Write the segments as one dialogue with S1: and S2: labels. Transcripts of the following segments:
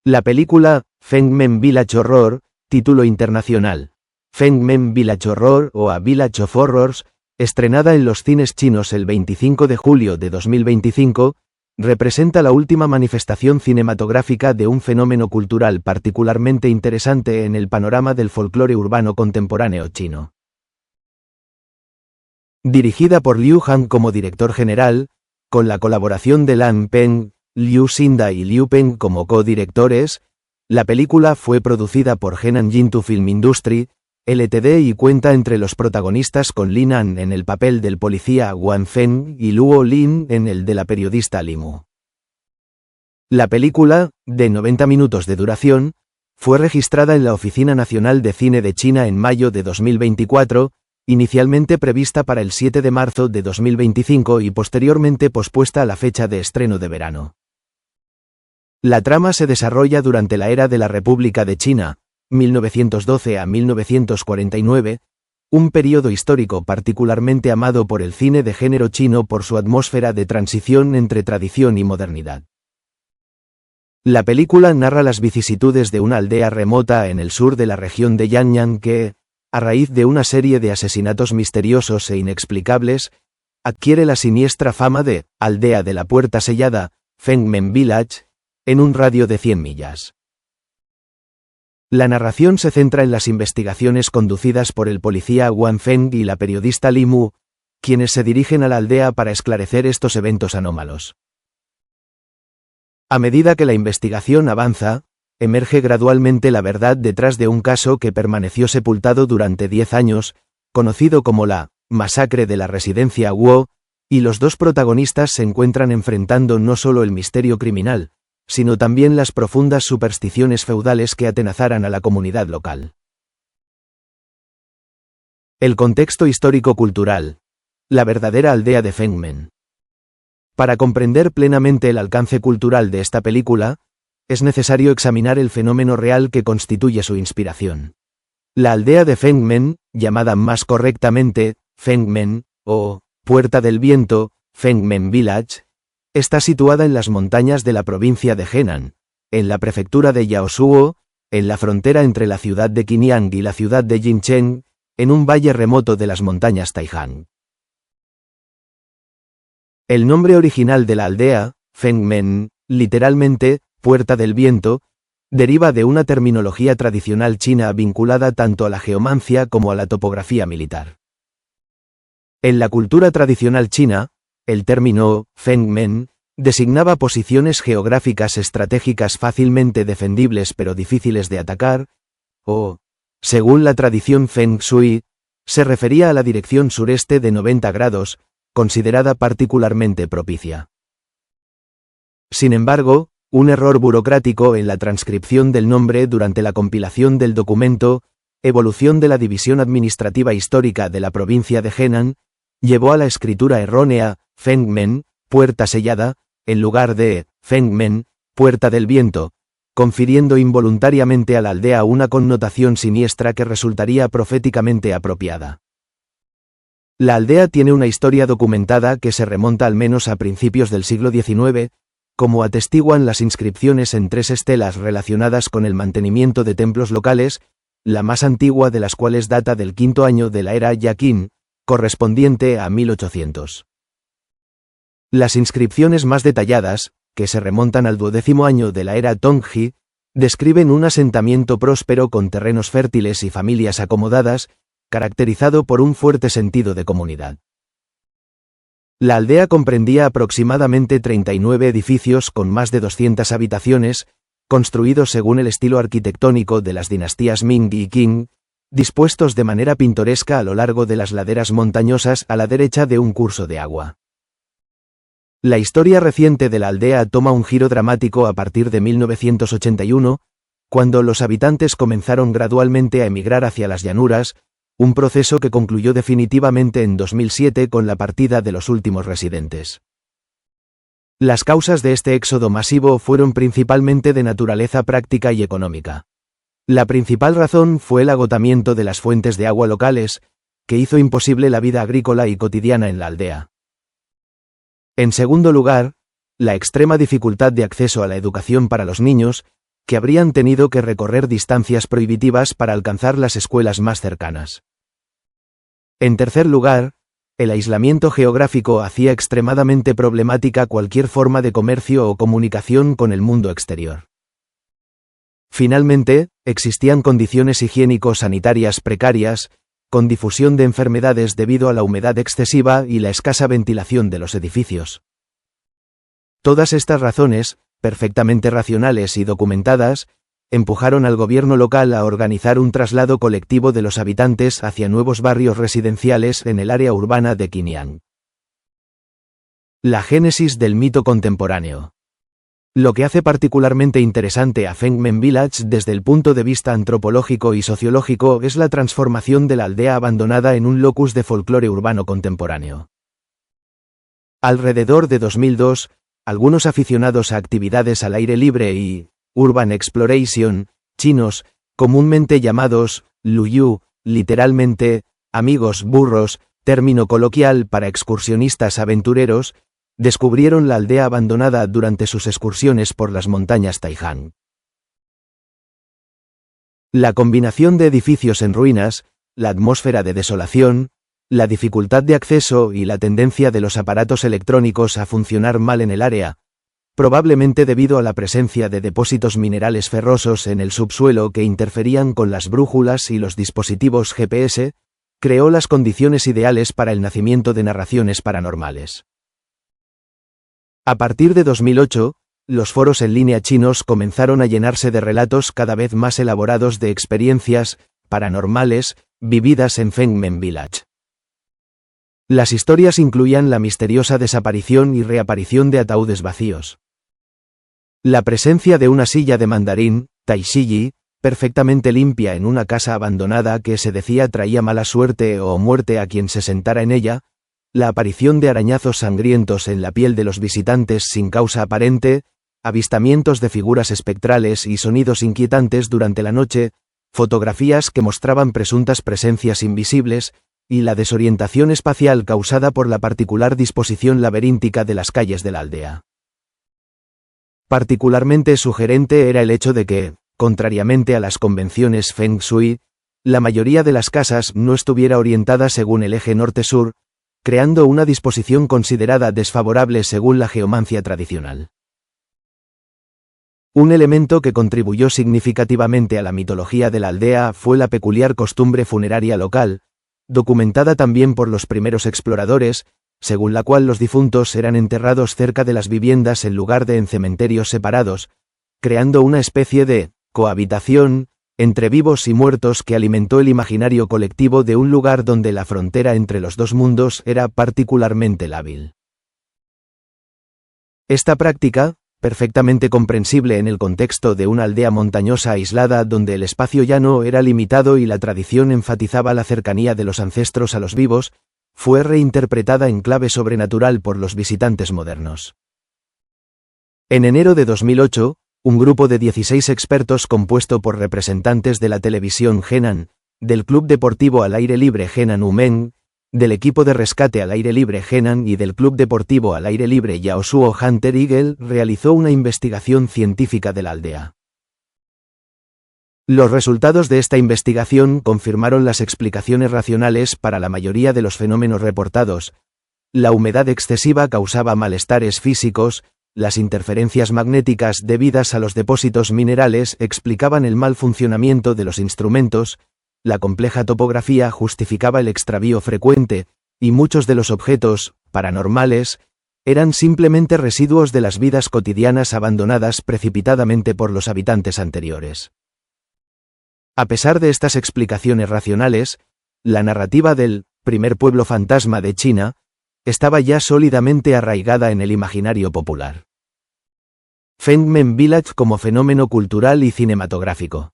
S1: La película Fengmen Village Horror, título internacional Fengmen Village Horror o A Village of Horrors, estrenada en los cines chinos el 25 de julio de 2025, representa la última manifestación cinematográfica de un fenómeno cultural particularmente interesante en el panorama del folclore urbano contemporáneo chino. Dirigida por Liu Han como director general, con la colaboración de Lan Peng, Liu Xinda y Liu Peng como co-directores, la película fue producida por Henan Jintu Film Industry, Ltd. Y cuenta entre los protagonistas con Li Nan en el papel del policía Wang Feng y Luo Lin en el de la periodista Li Mu. La película, de 90 minutos de duración, fue registrada en la Oficina Nacional de Cine de China en mayo de 2024, inicialmente prevista para el 7 de marzo de 2025 y posteriormente pospuesta a la fecha de estreno de verano. La trama se desarrolla durante la era de la República de China, 1912 a 1949, un periodo histórico particularmente amado por el cine de género chino por su atmósfera de transición entre tradición y modernidad. La película narra las vicisitudes de una aldea remota en el sur de la región de Yanyang que, a raíz de una serie de asesinatos misteriosos e inexplicables, adquiere la siniestra fama de aldea de la puerta sellada, Fengmen Village, en un radio de 100 millas. La narración se centra en las investigaciones conducidas por el policía Wang Feng y la periodista Li Mu, quienes se dirigen a la aldea para esclarecer estos eventos anómalos. A medida que la investigación avanza, emerge gradualmente la verdad detrás de un caso que permaneció sepultado durante 10 años, conocido como la masacre de la residencia Guo, y los dos protagonistas se encuentran enfrentando no solo el misterio criminal, sino también las profundas supersticiones feudales que atenazaran a la comunidad local. El contexto histórico-cultural. La verdadera aldea de Fengmen. Para comprender plenamente el alcance cultural de esta película, es necesario examinar el fenómeno real que constituye su inspiración. La aldea de Fengmen, llamada más correctamente Fengmen, o Puerta del Viento, Fengmen Village, está situada en las montañas de la provincia de Henan, en la prefectura de Yaosuo, en la frontera entre la ciudad de Qinyang y la ciudad de Jincheng, en un valle remoto de las montañas Taihang. El nombre original de la aldea, Fengmen, literalmente, Puerta del Viento, deriva de una terminología tradicional china vinculada tanto a la geomancia como a la topografía militar. En la cultura tradicional china, el término Fengmen designaba posiciones geográficas estratégicas fácilmente defendibles pero difíciles de atacar, o, según la tradición Feng Shui, se refería a la dirección sureste de 90 grados, considerada particularmente propicia. Sin embargo, un error burocrático en la transcripción del nombre durante la compilación del documento Evolución de la División Administrativa Histórica de la provincia de Henan llevó a la escritura errónea Fengmen, Puerta Sellada, en lugar de Fengmen, Puerta del Viento, confiriendo involuntariamente a la aldea una connotación siniestra que resultaría proféticamente apropiada. La aldea tiene una historia documentada que se remonta al menos a principios del siglo XIX, como atestiguan las inscripciones en 3 estelas relacionadas con el mantenimiento de templos locales, la más antigua de las cuales data del 5º año de la era Yaqin, correspondiente a 1800. Las inscripciones más detalladas, que se remontan al 12º año de la era Tongji, describen un asentamiento próspero con terrenos fértiles y familias acomodadas, caracterizado por un fuerte sentido de comunidad. La aldea comprendía aproximadamente 39 edificios con más de 200 habitaciones, construidos según el estilo arquitectónico de las dinastías Ming y Qing, dispuestos de manera pintoresca a lo largo de las laderas montañosas a la derecha de un curso de agua. La historia reciente de la aldea toma un giro dramático a partir de 1981, cuando los habitantes comenzaron gradualmente a emigrar hacia las llanuras, un proceso que concluyó definitivamente en 2007 con la partida de los últimos residentes. Las causas de este éxodo masivo fueron principalmente de naturaleza práctica y económica. La principal razón fue el agotamiento de las fuentes de agua locales, que hizo imposible la vida agrícola y cotidiana en la aldea. En segundo lugar, la extrema dificultad de acceso a la educación para los niños, que habrían tenido que recorrer distancias prohibitivas para alcanzar las escuelas más cercanas. En tercer lugar, el aislamiento geográfico hacía extremadamente problemática cualquier forma de comercio o comunicación con el mundo exterior. Finalmente, existían condiciones higiénico-sanitarias precarias, con difusión de enfermedades debido a la humedad excesiva y la escasa ventilación de los edificios. Todas estas razones, perfectamente racionales y documentadas, empujaron al gobierno local a organizar un traslado colectivo de los habitantes hacia nuevos barrios residenciales en el área urbana de Qinyang. La génesis del mito contemporáneo. Lo que hace particularmente interesante a Fengmen Village desde el punto de vista antropológico y sociológico es la transformación de la aldea abandonada en un locus de folclore urbano contemporáneo. Alrededor de 2002, algunos aficionados a actividades al aire libre y urban exploration, chinos, comúnmente llamados luyu, literalmente amigos burros, término coloquial para excursionistas aventureros, descubrieron la aldea abandonada durante sus excursiones por las montañas Taihang. La combinación de edificios en ruinas, la atmósfera de desolación, la dificultad de acceso y la tendencia de los aparatos electrónicos a funcionar mal en el área, probablemente debido a la presencia de depósitos minerales ferrosos en el subsuelo que interferían con las brújulas y los dispositivos GPS, creó las condiciones ideales para el nacimiento de narraciones paranormales. A partir de 2008, los foros en línea chinos comenzaron a llenarse de relatos cada vez más elaborados de experiencias paranormales vividas en Fengmen Village. Las historias incluían la misteriosa desaparición y reaparición de ataúdes vacíos, la presencia de una silla de mandarín, taishiji, perfectamente limpia en una casa abandonada que se decía traía mala suerte o muerte a quien se sentara en ella, la aparición de arañazos sangrientos en la piel de los visitantes sin causa aparente, avistamientos de figuras espectrales y sonidos inquietantes durante la noche, fotografías que mostraban presuntas presencias invisibles, y la desorientación espacial causada por la particular disposición laberíntica de las calles de la aldea. Particularmente sugerente era el hecho de que, contrariamente a las convenciones Feng Shui, la mayoría de las casas no estuviera orientada según el eje norte-sur, creando una disposición considerada desfavorable según la geomancia tradicional. Un elemento que contribuyó significativamente a la mitología de la aldea fue la peculiar costumbre funeraria local, documentada también por los primeros exploradores, según la cual los difuntos eran enterrados cerca de las viviendas en lugar de en cementerios separados, creando una especie de cohabitación entre vivos y muertos que alimentó el imaginario colectivo de un lugar donde la frontera entre los dos mundos era particularmente lábil. Esta práctica, perfectamente comprensible en el contexto de una aldea montañosa aislada donde el espacio llano era limitado y la tradición enfatizaba la cercanía de los ancestros a los vivos, fue reinterpretada en clave sobrenatural por los visitantes modernos. En enero de 2008, un grupo de 16 expertos compuesto por representantes de la televisión Henan, del Club Deportivo al Aire Libre Henan Umeng, del equipo de rescate al aire libre Henan y del Club Deportivo al Aire Libre Yaosuo Hunter Eagle realizó una investigación científica de la aldea. Los resultados de esta investigación confirmaron las explicaciones racionales para la mayoría de los fenómenos reportados. La humedad excesiva causaba malestares físicos, las interferencias magnéticas debidas a los depósitos minerales explicaban el mal funcionamiento de los instrumentos, la compleja topografía justificaba el extravío frecuente, y muchos de los objetos paranormales eran simplemente residuos de las vidas cotidianas abandonadas precipitadamente por los habitantes anteriores. A pesar de estas explicaciones racionales, la narrativa del primer pueblo fantasma de China estaba ya sólidamente arraigada en el imaginario popular. Fengmen Village como fenómeno cultural y cinematográfico.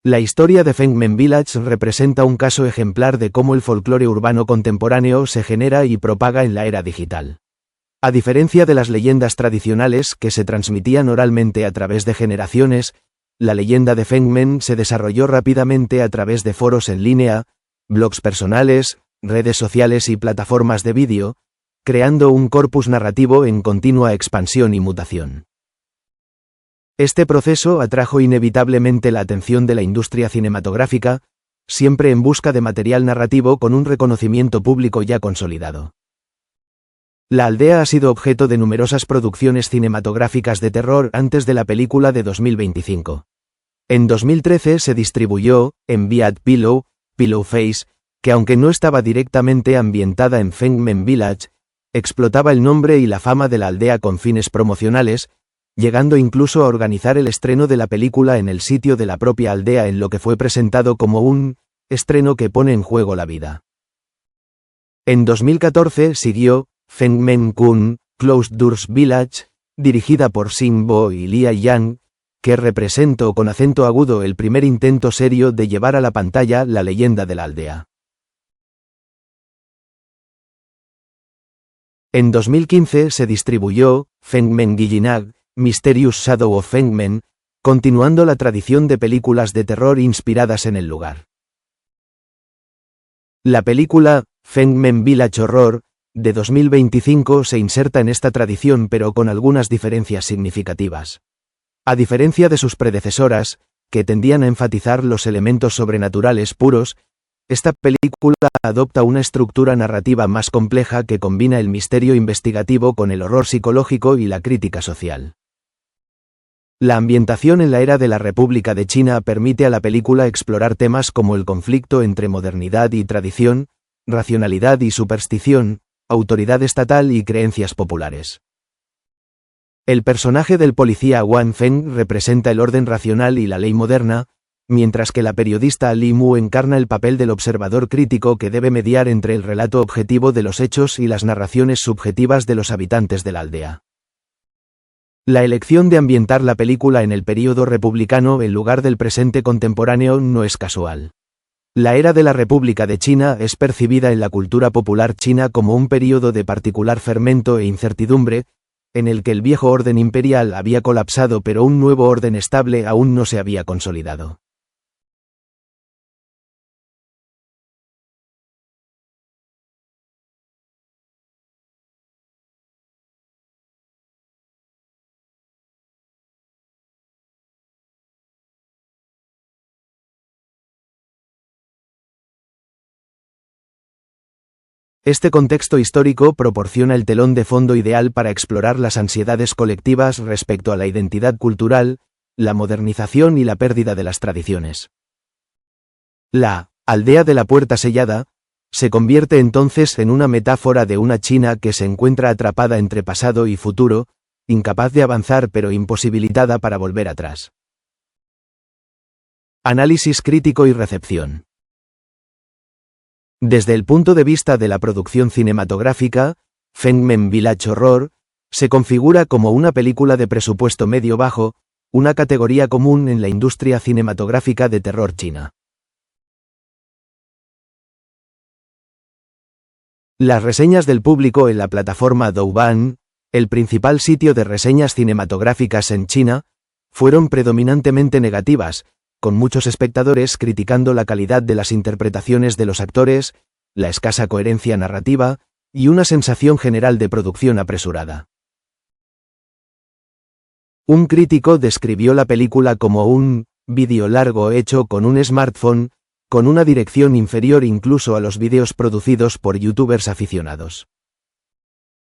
S1: La historia de Fengmen Village representa un caso ejemplar de cómo el folclore urbano contemporáneo se genera y propaga en la era digital. A diferencia de las leyendas tradicionales que se transmitían oralmente a través de generaciones, la leyenda de Fengmen se desarrolló rápidamente a través de foros en línea, blogs personales, redes sociales y plataformas de vídeo, creando un corpus narrativo en continua expansión y mutación. Este proceso atrajo inevitablemente la atención de la industria cinematográfica, siempre en busca de material narrativo con un reconocimiento público ya consolidado. La aldea ha sido objeto de numerosas producciones cinematográficas de terror antes de la película de 2025. En 2013 se distribuyó, en Bad Pillow, Pillowface, que aunque no estaba directamente ambientada en Fengmen Village, explotaba el nombre y la fama de la aldea con fines promocionales, llegando incluso a organizar el estreno de la película en el sitio de la propia aldea en lo que fue presentado como un estreno que pone en juego la vida. En 2014 siguió Fengmen Kun, Closed Doors Village, dirigida por Sing Bo y Lia Yang, que representó con acento agudo el primer intento serio de llevar a la pantalla la leyenda de la aldea. En 2015 se distribuyó Fengmen Gillinag, Mysterious Shadow of Fengmen, continuando la tradición de películas de terror inspiradas en el lugar. La película Fengmen Village Horror, de 2025 se inserta en esta tradición pero con algunas diferencias significativas. A diferencia de sus predecesoras, que tendían a enfatizar los elementos sobrenaturales puros, esta película adopta una estructura narrativa más compleja que combina el misterio investigativo con el horror psicológico y la crítica social. La ambientación en la era de la República de China permite a la película explorar temas como el conflicto entre modernidad y tradición, racionalidad y superstición, autoridad estatal y creencias populares. El personaje del policía Wang Feng representa el orden racional y la ley moderna, mientras que la periodista Li Mu encarna el papel del observador crítico que debe mediar entre el relato objetivo de los hechos y las narraciones subjetivas de los habitantes de la aldea. La elección de ambientar la película en el período republicano en lugar del presente contemporáneo no es casual. La era de la República de China es percibida en la cultura popular china como un período de particular fermento e incertidumbre, en el que el viejo orden imperial había colapsado pero un nuevo orden estable aún no se había consolidado. Este contexto histórico proporciona el telón de fondo ideal para explorar las ansiedades colectivas respecto a la identidad cultural, la modernización y la pérdida de las tradiciones. La aldea de la puerta sellada se convierte entonces en una metáfora de una China que se encuentra atrapada entre pasado y futuro, incapaz de avanzar pero imposibilitada para volver atrás. Análisis crítico y recepción. Desde el punto de vista de la producción cinematográfica, Fengmen Village Horror se configura como una película de presupuesto medio-bajo, una categoría común en la industria cinematográfica de terror china. Las reseñas del público en la plataforma Douban, el principal sitio de reseñas cinematográficas en China, fueron predominantemente negativas, con muchos espectadores criticando la calidad de las interpretaciones de los actores, la escasa coherencia narrativa, y una sensación general de producción apresurada. Un crítico describió la película como un vídeo largo hecho con un smartphone, con una dirección inferior incluso a los vídeos producidos por youtubers aficionados.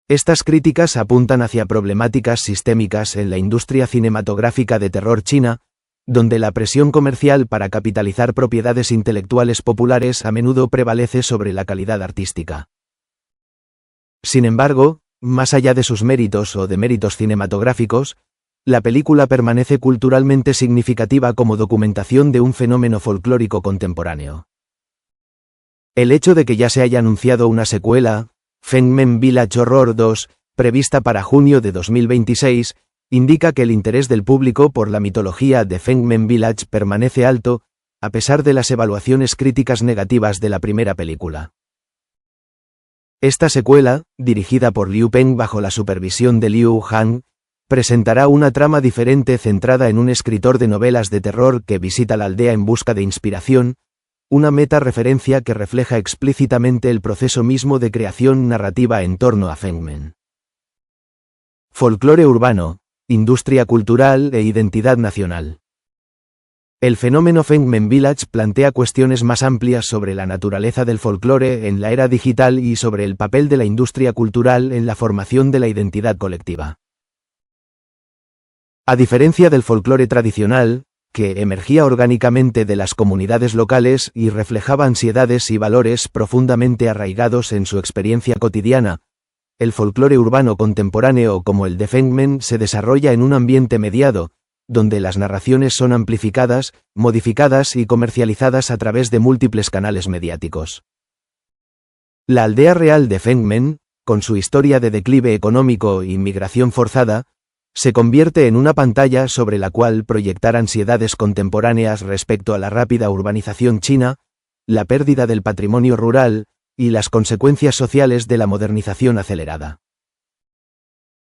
S1: Estas críticas apuntan hacia problemáticas sistémicas en la industria cinematográfica de terror china, donde la presión comercial para capitalizar propiedades intelectuales populares a menudo prevalece sobre la calidad artística. Sin embargo, más allá de sus méritos o deméritos cinematográficos, la película permanece culturalmente significativa como documentación de un fenómeno folclórico contemporáneo. El hecho de que ya se haya anunciado una secuela, Fengmen Village Horror 2, prevista para junio de 2026, indica que el interés del público por la mitología de Fengmen Village permanece alto, a pesar de las evaluaciones críticas negativas de la primera película. Esta secuela, dirigida por Liu Peng bajo la supervisión de Liu Han, presentará una trama diferente centrada en un escritor de novelas de terror que visita la aldea en busca de inspiración, una meta-referencia que refleja explícitamente el proceso mismo de creación narrativa en torno a Fengmen. Folclore urbano. industria cultural e identidad nacional. El fenómeno Fengmen Village plantea cuestiones más amplias sobre la naturaleza del folclore en la era digital y sobre el papel de la industria cultural en la formación de la identidad colectiva. A diferencia del folclore tradicional, que emergía orgánicamente de las comunidades locales y reflejaba ansiedades y valores profundamente arraigados en su experiencia cotidiana, el folclore urbano contemporáneo como el de Fengmen se desarrolla en un ambiente mediado, donde las narraciones son amplificadas, modificadas y comercializadas a través de múltiples canales mediáticos. La aldea real de Fengmen, con su historia de declive económico y migración forzada, se convierte en una pantalla sobre la cual proyectar ansiedades contemporáneas respecto a la rápida urbanización china, la pérdida del patrimonio rural y las consecuencias sociales de la modernización acelerada.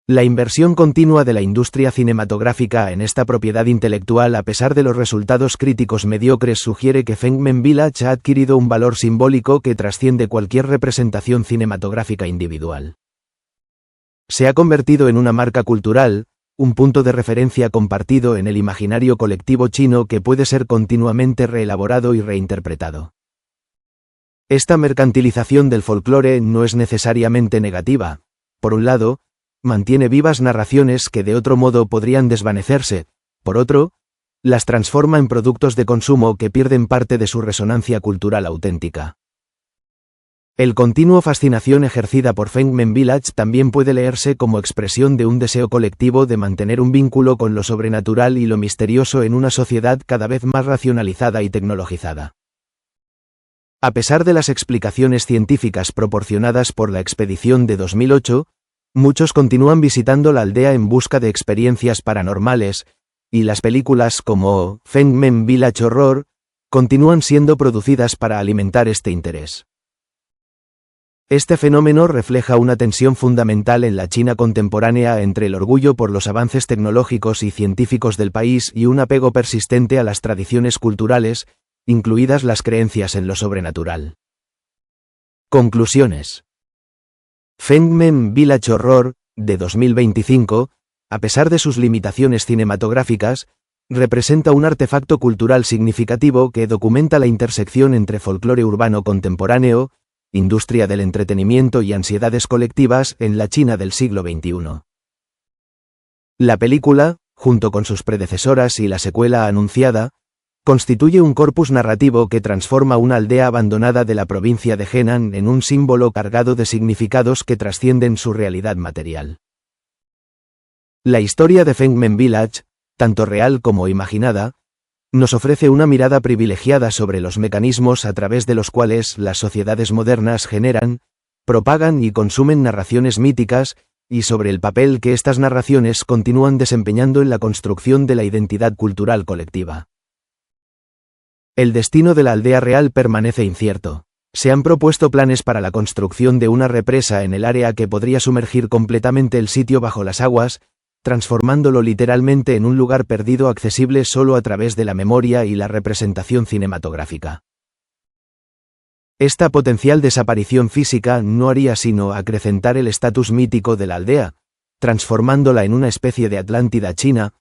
S1: La inversión continua de la industria cinematográfica en esta propiedad intelectual, a pesar de los resultados críticos mediocres, sugiere que Fengmen Village ha adquirido un valor simbólico que trasciende cualquier representación cinematográfica individual. Se ha convertido en una marca cultural, un punto de referencia compartido en el imaginario colectivo chino que puede ser continuamente reelaborado y reinterpretado. Esta mercantilización del folclore no es necesariamente negativa. Por un lado, mantiene vivas narraciones que de otro modo podrían desvanecerse, por otro, las transforma en productos de consumo que pierden parte de su resonancia cultural auténtica. El continuo fascinación ejercida por Fengmen Village también puede leerse como expresión de un deseo colectivo de mantener un vínculo con lo sobrenatural y lo misterioso en una sociedad cada vez más racionalizada y tecnologizada. A pesar de las explicaciones científicas proporcionadas por la expedición de 2008, muchos continúan visitando la aldea en busca de experiencias paranormales, y las películas como Fengmen Village Horror continúan siendo producidas para alimentar este interés. Este fenómeno refleja una tensión fundamental en la China contemporánea entre el orgullo por los avances tecnológicos y científicos del país y un apego persistente a las tradiciones culturales, incluidas las creencias en lo sobrenatural. Conclusiones. Fengmen Village Horror, de 2025, a pesar de sus limitaciones cinematográficas, representa un artefacto cultural significativo que documenta la intersección entre folclore urbano contemporáneo, industria del entretenimiento y ansiedades colectivas en la China del siglo XXI. La película, junto con sus predecesoras y la secuela anunciada, constituye un corpus narrativo que transforma una aldea abandonada de la provincia de Henan en un símbolo cargado de significados que trascienden su realidad material. La historia de Fengmen Village, tanto real como imaginada, nos ofrece una mirada privilegiada sobre los mecanismos a través de los cuales las sociedades modernas generan, propagan y consumen narraciones míticas, y sobre el papel que estas narraciones continúan desempeñando en la construcción de la identidad cultural colectiva. El destino de la aldea real permanece incierto. Se han propuesto planes para la construcción de una represa en el área que podría sumergir completamente el sitio bajo las aguas, transformándolo literalmente en un lugar perdido accesible solo a través de la memoria y la representación cinematográfica. Esta potencial desaparición física no haría sino acrecentar el estatus mítico de la aldea, transformándola en una especie de Atlántida china,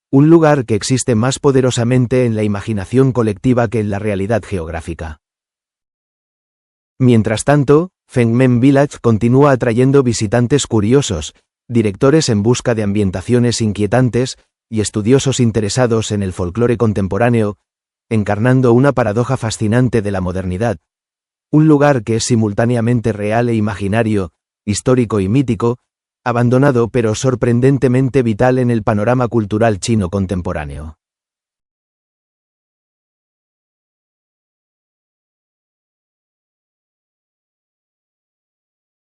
S1: un lugar que existe más poderosamente en la imaginación colectiva que en la realidad geográfica. Mientras tanto, Fengmen Village continúa atrayendo visitantes curiosos, directores en busca de ambientaciones inquietantes y estudiosos interesados en el folclore contemporáneo, encarnando una paradoja fascinante de la modernidad. Un lugar que es simultáneamente real e imaginario, histórico y mítico, abandonado pero sorprendentemente vital en el panorama cultural chino contemporáneo.